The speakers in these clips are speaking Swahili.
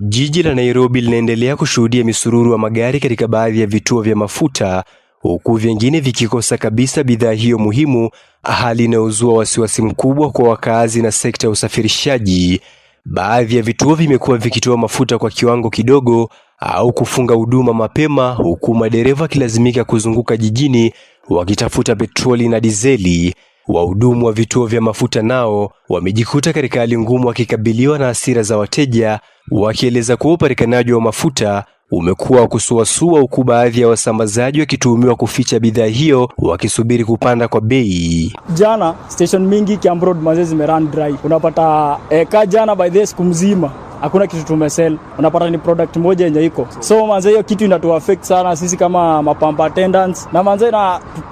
Jiji la Nairobi linaendelea kushuhudia misururu wa magari katika baadhi ya vituo vya mafuta, huku vingine vikikosa kabisa bidhaa hiyo muhimu, hali inayozua wasiwasi mkubwa kwa wakazi na sekta ya usafirishaji. Baadhi ya vituo vimekuwa vikitoa mafuta kwa kiwango kidogo au kufunga huduma mapema, huku madereva wakilazimika kuzunguka jijini wakitafuta petroli na dizeli. Wahudumu wa vituo vya mafuta nao wamejikuta katika hali ngumu, wakikabiliwa na hasira za wateja, wakieleza kuwa upatikanaji wa mafuta umekuwa wa kusuasua, huku baadhi ya wasambazaji wakituhumiwa kuficha bidhaa hiyo wakisubiri kupanda kwa bei. Jana station mingi Kiambu Road manze zimerun dry. Unapata jana by the siku mzima hakuna kitu tumesell. Unapata ni product moja yenye iko. So manze hiyo kitu inatu affect sana sisi kama mapamba attendants. Na manze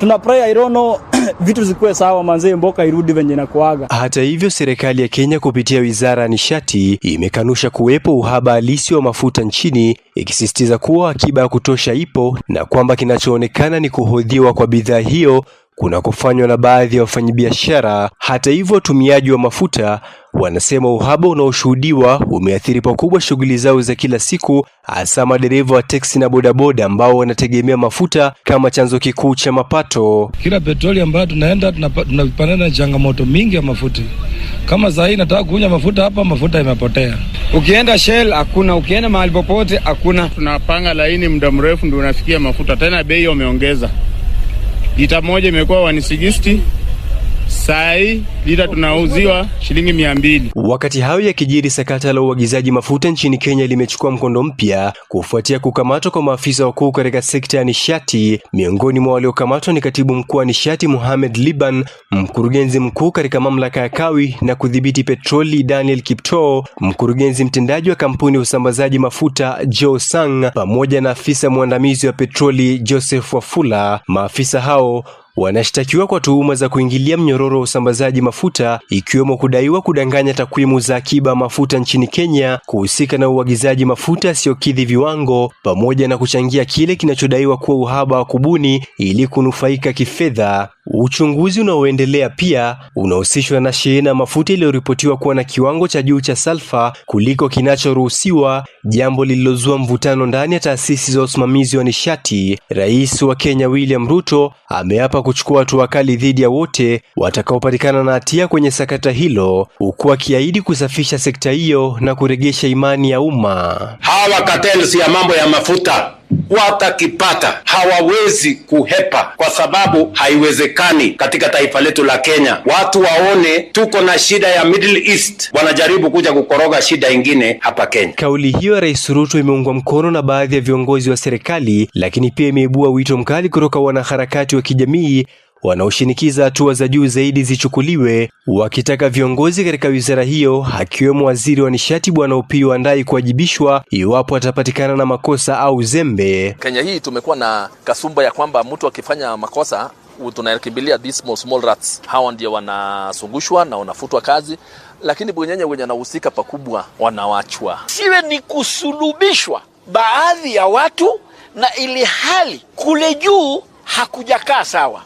tuna pray I don't know vitu zikuwe sawa manze, mboka irudi venye na kuaga. Hata hivyo, serikali ya Kenya kupitia Wizara ya Nishati imekanusha kuwepo uhaba halisi wa mafuta nchini, ikisisitiza kuwa akiba ya kutosha ipo na kwamba kinachoonekana ni kuhodhiwa kwa bidhaa hiyo kunakofanywa na baadhi ya wafanyabiashara. Hata hivyo, watumiaji wa mafuta wanasema uhaba unaoshuhudiwa umeathiri pakubwa shughuli zao za kila siku, hasa madereva wa teksi na bodaboda ambao wanategemea mafuta kama chanzo kikuu cha mapato. Kila petroli ambayo tunaenda tunapambana na changamoto mingi ya mafuta. Kama saa hii nataka kunywa mafuta hapa, mafuta imepotea. Ukienda Shell hakuna, ukienda mahali popote hakuna. Tunapanga laini muda mrefu ndio unafikia mafuta, tena bei wameongeza. Lita moja imekuwa 160. Sai lita tunauziwa shilingi 200. Wakati hayo yakijiri, sakata la uagizaji mafuta nchini Kenya limechukua mkondo mpya kufuatia kukamatwa kwa maafisa wakuu katika sekta ya nishati. Miongoni mwa waliokamatwa ni katibu mkuu wa nishati Mohamed Liban, mkurugenzi mkuu katika mamlaka ya kawi na kudhibiti petroli Daniel Kiptoo, mkurugenzi mtendaji wa kampuni ya usambazaji mafuta Joe Sang, pamoja na afisa mwandamizi wa petroli Joseph Wafula. Maafisa hao wanashtakiwa kwa tuhuma za kuingilia mnyororo wa usambazaji mafuta, ikiwemo kudaiwa kudanganya takwimu za akiba mafuta nchini Kenya, kuhusika na uagizaji mafuta yasiyokidhi viwango, pamoja na kuchangia kile kinachodaiwa kuwa uhaba wa kubuni ili kunufaika kifedha. Uchunguzi unaoendelea pia unahusishwa na shehena mafuta iliyoripotiwa kuwa na kiwango cha juu cha sulfa kuliko kinachoruhusiwa, jambo lililozua mvutano ndani ya taasisi za usimamizi wa nishati. Rais wa Kenya William Ruto ameapa kuchukua hatua kali dhidi ya wote watakaopatikana na hatia kwenye sakata hilo, huku akiahidi kusafisha sekta hiyo na kurejesha imani ya umma. Hawa cartels ya mambo ya mafuta watakipata, hawawezi kuhepa, kwa sababu haiwezekani katika taifa letu la Kenya watu waone tuko na shida ya Middle East, wanajaribu kuja kukoroga shida ingine hapa Kenya. Kauli hiyo ya Rais Ruto imeungwa mkono na baadhi ya viongozi wa serikali, lakini pia imeibua wito mkali kutoka wanaharakati wa kijamii wanaoshinikiza hatua za juu zaidi zichukuliwe, wakitaka viongozi katika wizara hiyo akiwemo waziri wa nishati Bwana Opiyo Wandayi kuwajibishwa iwapo atapatikana na makosa au zembe. Kenya hii tumekuwa na kasumba ya kwamba mtu akifanya makosa tunakimbilia these small rats. Hawa ndio wanasungushwa na wanafutwa kazi, lakini bwenyenye wenye wanahusika pakubwa wanawachwa. Siwe ni kusulubishwa baadhi ya watu, na ili hali kule juu hakujakaa sawa.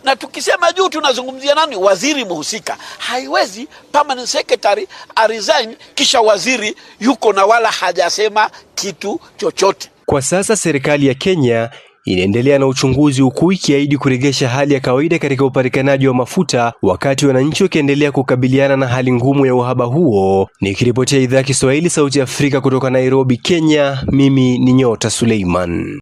Na tukisema juu tunazungumzia nani? Waziri muhusika. Haiwezi permanent secretary resign kisha waziri yuko na wala hajasema kitu chochote. Kwa sasa serikali ya Kenya inaendelea na uchunguzi, huku ikiahidi kurejesha hali ya kawaida katika upatikanaji wa mafuta, wakati wananchi wakiendelea kukabiliana na hali ngumu ya uhaba huo. Nikiripotia idhaa ya Kiswahili Sauti ya Afrika kutoka Nairobi, Kenya, mimi ni Nyota Suleiman.